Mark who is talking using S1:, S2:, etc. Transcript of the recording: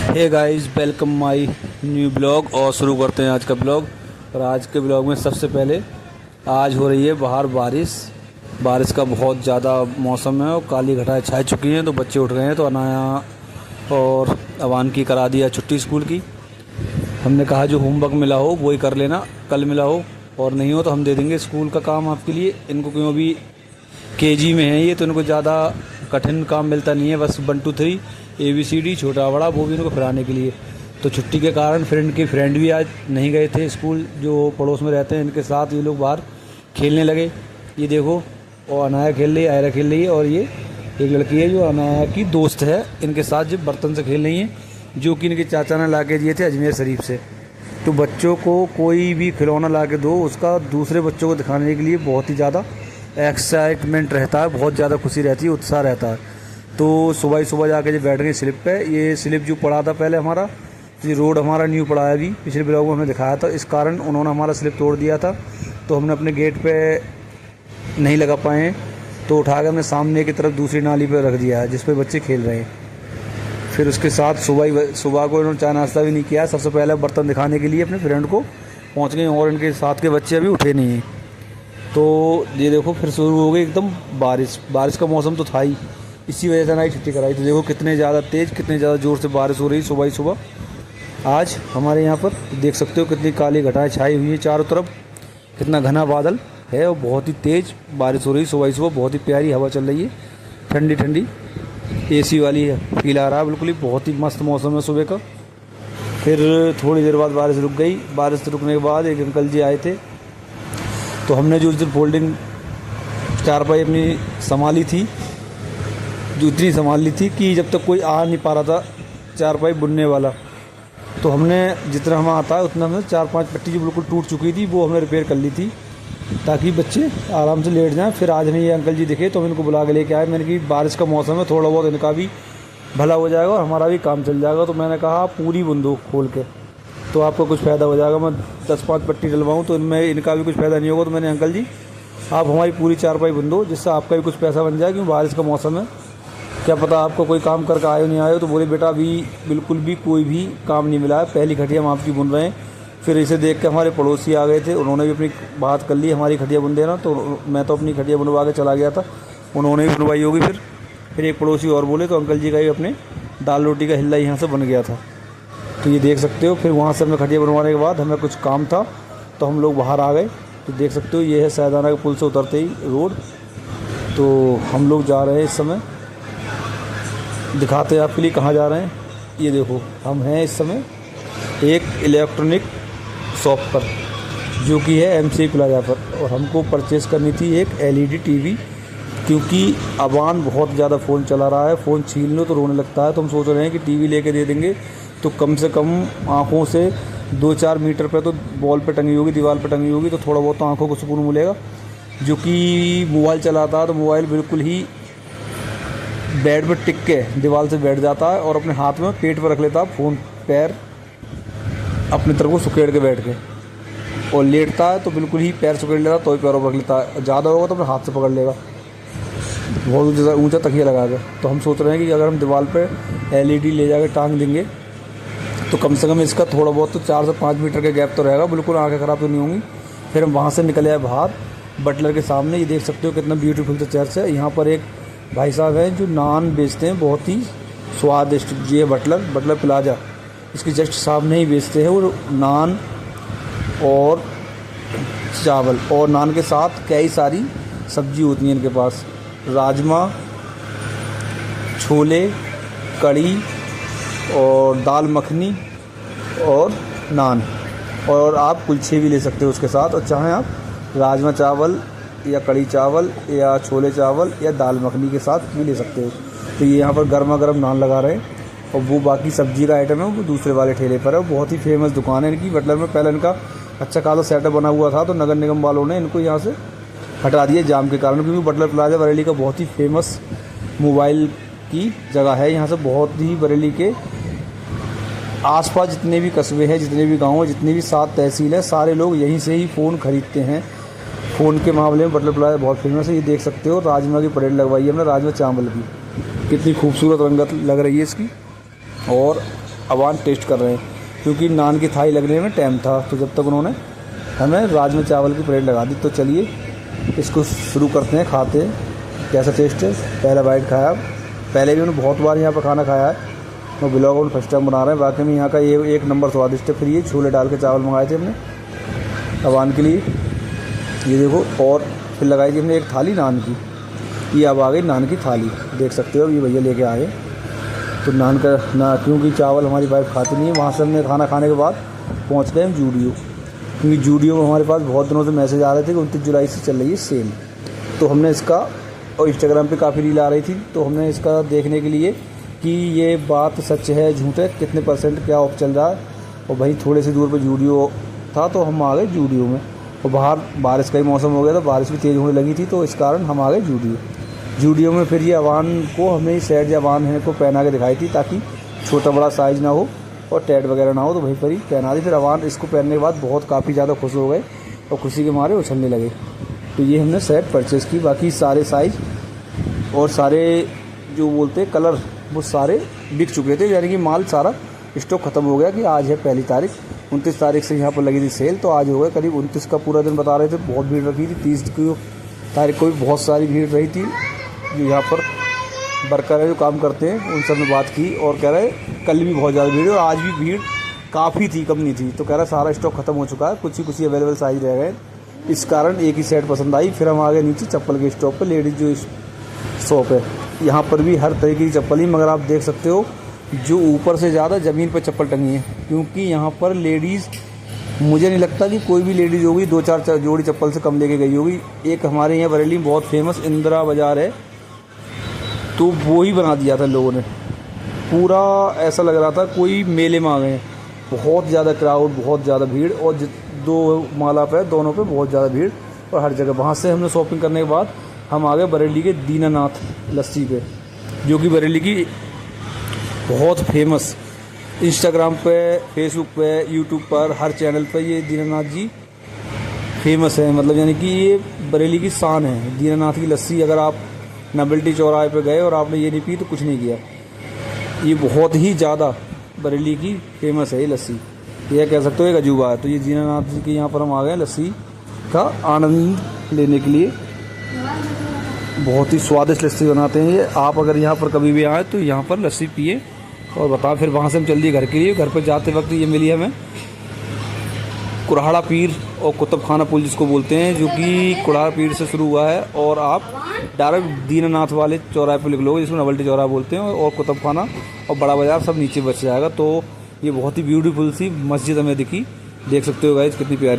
S1: Hey guys, welcome my new blog. और शुरू करते हैं आज का ब्लॉग। और आज के ब्लॉग में सबसे पहले आज हो रही है बाहर बारिश का बहुत ज़्यादा मौसम है और काली घटाएं छा चुकी हैं। तो बच्चे उठ गए हैं, तो अनाया और अवान की करा दिया छुट्टी स्कूल की। हमने कहा जो होमवर्क मिला हो वही कर लेना, कल मिला हो और नहीं हो तो हम दे देंगे स्कूल का काम आपके लिए। इनको क्यों अभी केजी में है ये, तो इनको ज़्यादा कठिन काम मिलता नहीं है, बस 1 2 3 ABCD छोटा बड़ा वो भी इनको फिराने के लिए। तो छुट्टी के कारण फ्रेंड भी आज नहीं गए थे स्कूल, जो पड़ोस में रहते हैं। इनके साथ ये लोग बाहर खेलने लगे। ये देखो, और अनाया खेल रही है, आयरा खेल रही है, और ये एक लड़की है जो अनाया की दोस्त है, इनके साथ जो बर्तन से खेल रही हैं, जो कि इनके चाचा ने ला के दिए थे अजमेर शरीफ से। तो बच्चों को कोई भी खिलौना ला के दो, उसका दूसरे बच्चों को दिखाने के लिए बहुत ही ज़्यादा एक्साइटमेंट रहता है, बहुत ज़्यादा खुशी रहती है, उत्साह रहता है। तो सुबह ही सुबह जाके जो बैठ गए स्लिप पे। ये स्लिप जो पड़ा था पहले हमारा, ये रोड हमारा न्यू पड़ा है, अभी पिछले ब्लॉग में हमने दिखाया था, इस कारण उन्होंने हमारा स्लिप तोड़ दिया था। तो हमने अपने गेट पे नहीं लगा पाए, तो उठा के हमने सामने की तरफ दूसरी नाली पे रख दिया है, जिस पे बच्चे खेल रहे हैं। फिर उसके साथ सुबह को इन्होंने चाय नाश्ता भी नहीं किया। सबसे पहले बर्तन दिखाने के लिए अपने फ्रेंड को पहुँच गए, और इनके साथ के बच्चे अभी उठे नहीं हैं। तो ये देखो, फिर शुरू हो गई एकदम बारिश का मौसम तो था ही, इसी वजह से ना ही छुट्टी कराई। तो देखो कितने ज़्यादा तेज़, कितने ज़्यादा ज़ोर से बारिश हो रही सुबह ही सुबह। आज हमारे यहाँ पर देख सकते हो कितनी काली घटाएं छाई हुई है चारों तरफ, कितना घना बादल है, और बहुत ही तेज़ बारिश हो रही सुबह ही सुबह। बहुत ही प्यारी हवा चल रही है, ठंडी ठंडी AC वाली है, फील आ रहा है बिल्कुल ही। बहुत ही मस्त मौसम है सुबह का। फिर थोड़ी देर बाद बारिश रुक गई। बारिश रुकने के बाद एक अंकल जी आए थे, तो हमने जो उस दिन फोल्डिंग चारपाई अपनी संभाली थी, जो इतनी संभाल ली थी कि जब तक कोई आ नहीं पा रहा था चारपाई बुनने वाला, तो हमने जितना हमें आता है उतना हमने 4-5 पट्टी जो बिल्कुल टूट चुकी थी वो हमने रिपेयर कर ली थी, ताकि बच्चे आराम से लेट जाएं। फिर आज नहीं ये अंकल जी दिखे, तो हम इनको बुला के लेके आए। मैंने कि बारिश का मौसम है, थोड़ा बहुत इनका भी भला हो जाएगा और हमारा भी काम चल जाएगा। तो मैंने कहा पूरी बुन दो खोल के, तो आपको कुछ फ़ायदा हो जाएगा। मैं 10-5 पट्टी डलवाऊँ तो इनमें इनका भी कुछ फ़ायदा नहीं होगा। तो मैंने अंकल जी आप हमारी पूरी चारपाई बुन दो, जिससे आपका भी कुछ पैसा बन जाए, क्योंकि बारिश का मौसम है, क्या पता आपको कोई काम करके आए नहीं आए हो। तो बोले बेटा अभी बिल्कुल भी कोई भी काम नहीं मिला है, पहली खटिया हम आपकी बुन रहे हैं। फिर इसे देख के हमारे पड़ोसी आ गए थे, उन्होंने भी अपनी बात कर ली, हमारी खटिया बुन देना। तो मैं तो अपनी खटिया बुनवा के चला गया था, उन्होंने भी बुनवाई होगी। फिर एक पड़ोसी और बोले, तो अंकल जी का ही अपने दाल रोटी का हिल्ला यहाँ से बन गया था। तो ये देख सकते हो। फिर वहाँ से हमें खटिया बनवाने के बाद हमें कुछ काम था, तो हम लोग बाहर आ गए। तो देख सकते हो ये है सैदाना के पुल से उतरते ही रोड। तो हम लोग जा रहे हैं इस समय, दिखाते हैं आपके लिए कहाँ जा रहे हैं। ये देखो, हम हैं इस समय एक इलेक्ट्रॉनिक शॉप पर, जो कि है MC प्लाजा पर, और हमको परचेज़ करनी थी एक LED TV, क्योंकि अबान बहुत ज़्यादा फ़ोन चला रहा है, फ़ोन छीन लो तो रोने लगता है। तो हम सोच रहे हैं कि TV लेके दे देंगे, तो कम से कम आँखों से 2-4 मीटर पे तो वॉल पे टंगी होगी, दीवार पे टंगी होगी, तो थोड़ा बहुत तो आँखों को सुकून मिलेगा। जो कि मोबाइल चलाता है तो मोबाइल बिल्कुल ही बेड पर टिक के दीवार से बैठ जाता है, और अपने हाथ में पेट पर रख लेता है फ़ोन, पैर अपनी तरफ को सुकेड़ के बैठ के, और लेटता है तो बिल्कुल ही पैर सुकेड़ लेता है, तो ही पैरों पर रख लेता है। ज़्यादा होगा तो अपने हाथ से पकड़ लेगा, बहुत ज़्यादा ऊंचा तकिया लगा के। तो हम सोच रहे हैं कि अगर हम दीवार पे LED ले जाकर टांग देंगे, तो कम से कम इसका थोड़ा बहुत तो 4 से 5 मीटर का गैप तो रहेगा, बिल्कुल आँखें ख़राब तो नहीं होंगी। फिर हम वहाँ से निकले आए बाहर बटलर के सामने। ये देख सकते हो कितना ब्यूटीफुल सा चर्च है। यहाँ पर एक भाई साहब हैं जो नान बेचते हैं, बहुत ही स्वादिष्ट। ये बटलर प्लाजा, इसके जस्ट सामने ही बेचते हैं वो नान और चावल, और नान के साथ कई सारी सब्जी होती हैं इनके पास, राजमा, छोले, कड़ी और दाल मखनी और नान, और आप कुलचे भी ले सकते हो उसके साथ। और चाहें आप राजमा चावल या कड़ी चावल या छोले चावल या दाल मखनी के साथ भी ले सकते हो। तो ये यहाँ पर गर्मा गर्म नान लगा रहे हैं, और वो बाकी सब्जी का आइटम है वो दूसरे वाले ठेले पर है। बहुत ही फेमस दुकान है इनकी बटलर में। पहले इनका अच्छा खासा सेटअप बना हुआ था, तो नगर निगम वालों ने इनको यहाँ से हटा दिया जाम के कारण, क्योंकि बटलर प्लाजा बरेली का बहुत ही फेमस मोबाइल की जगह है। यहाँ से बहुत ही बरेली के आसपास जितने भी कस्बे हैं, जितने भी गाँव हैं, जितनी भी 7 तहसील है, सारे लोग यहीं से ही फ़ोन खरीदते हैं। फ़ोन के मामले में बटलर प्लाजा बहुत फेमस है। ये देख सकते हो राजमा की परेड लगवाई है हमने, राजमा चावल की, कितनी खूबसूरत रंगत लग रही है इसकी। और अवान टेस्ट कर रहे हैं, क्योंकि नान की थाली लगने में टाइम था। तो जब तक उन्होंने हमें राजमा चावल की प्लेट लगा दी। तो चलिए इसको शुरू करते हैं, खाते हैं कैसा टेस्ट है। पहला बाइट खाया, पहले भी उन्होंने बहुत बार यहाँ पर खाना खाया है, वो ब्लॉग उन्होंने फर्स्ट टाइम बना रहे हैं। बाकी में यहाँ का ये एक नंबर स्वादिष्ट है। फिर ये छोले डाल के चावल मंगाए थे हमने अवान के लिए, ये देखो। और फिर लगाई थी हमने एक थाली नान की, ये अब आ गई नान की थाली, देख सकते हो। ये भैया लेके आए तो नान का ना, क्योंकि चावल हमारी वाइफ खाती नहीं है। वहाँ से हमने खाना खाने के बाद पहुँच गए हम जूडियो, क्योंकि जूडियो में हमारे पास बहुत दिनों से मैसेज आ रहे थे कि 29 जुलाई से चल रही है सेल। तो हमने इसका, और इंस्टाग्राम पे काफ़ी रील आ रही थी, तो हमने इसका देखने के लिए कि ये बात सच है झूठ है, कितने % क्या ऑफ चल रहा है। और वहीं थोड़े से दूर पर जूडियो था, तो हम आ गए जूडियो में। और बाहर बारिश का ही मौसम हो गया था, बारिश भी तेज़ होने लगी थी, तो इस कारण हम आ गए जूडियो में। फिर ये अवान को हमने सेट या अवान है को पहना के दिखाई थी, ताकि छोटा बड़ा साइज़ ना हो और टैड वगैरह ना हो, तो वहीं पर ही पहना दी। फिर अवान इसको पहनने के बाद बहुत काफ़ी ज़्यादा खुश हो गए और खुशी के मारे उछलने लगे। तो ये हमने सेट परचेज़ की। बाकी सारे साइज़ और सारे जो बोलते हैं कलर, वो सारे बिक चुके थे, यानी कि माल सारा स्टॉक ख़त्म हो गया। कि आज है पहली तारीख, 29 तारीख से यहाँ पर लगी थी सेल, तो आज हो गया करीब 29 का पूरा दिन बता रहे थे। बहुत भीड़ रखी थी, 30 की तारीख को भी बहुत सारी भीड़ रही थी। जो यहाँ पर वर्कर है जो काम करते हैं, उन सब ने बात की और कह रहे कल भी बहुत ज़्यादा भीड़ है और आज भी भीड़ काफ़ी थी, कम नहीं थी। तो कह रहा सारा स्टॉक ख़त्म हो चुका है, कुछ ही अवेलेबल साइज रह गए, इस कारण एक ही सेट पसंद आई। फिर हम आ गए नीचे चप्पल के स्टॉक पर। लेडीज़ जो शॉप है, यहाँ पर भी हर तरीके की चप्पल ही, मगर आप देख सकते हो जो ऊपर से ज़्यादा ज़मीन पर चप्पल टंगी है, क्योंकि यहाँ पर लेडीज़, मुझे नहीं लगता कि कोई भी लेडीज़ होगी 2-4 जोड़ी चप्पल से कम लेके गई होगी। एक हमारे यहाँ बरेली में बहुत फेमस इंदिरा बाज़ार है, तो वो ही बना दिया था लोगों ने पूरा, ऐसा लग रहा था कोई मेले में आ गए हैं। बहुत ज़्यादा क्राउड, बहुत ज़्यादा भीड़, और 2 माला पे दोनों पे बहुत ज़्यादा भीड़ और हर जगह। वहाँ से हमने शॉपिंग करने के बाद हम आ गए बरेली के दीनानाथ लस्सी पे, जो कि बरेली की बहुत फेमस, इंस्टाग्राम पे, फेसबुक पे, यूट्यूब पर, हर चैनल पे ये दीनानाथ जी फेमस है। मतलब यानी कि ये बरेली की शान है दीनानाथ की लस्सी। अगर आप नवल्टी चौराहे पे गए और आपने ये नहीं पी तो कुछ नहीं किया। ये बहुत ही ज़्यादा बरेली की फेमस है ये लस्सी, यह कह सकते हो एक अजूबा है। तो ये दीनानाथ जी के यहाँ पर हम आ गए लस्सी का आनंद लेने के लिए। बहुत ही स्वादिष्ट लस्सी बनाते हैं ये। आप अगर यहाँ पर कभी भी आए तो यहाँ पर लस्सी पिए और बताओ। फिर वहाँ से हम चल दिए घर के लिए। घर पर जाते वक्त ये मिली हमें कुराड़ा पीर और कुतुब खाना पुल जिसको बोलते हैं, जो कि कुराड़ा पीर से शुरू हुआ है और आप डायरेक्ट दीनानाथ वाले चौराहे पर लिख लोगे, जिसको नवल्टी चौराहा बोलते हैं, और कुतुब खाना और बड़ा बाज़ार सब नीचे बच जाएगा। तो ये बहुत ही ब्यूटीफुल सी मस्जिद हमें दिखी, देख सकते हो गाइस कितनी प्यारी।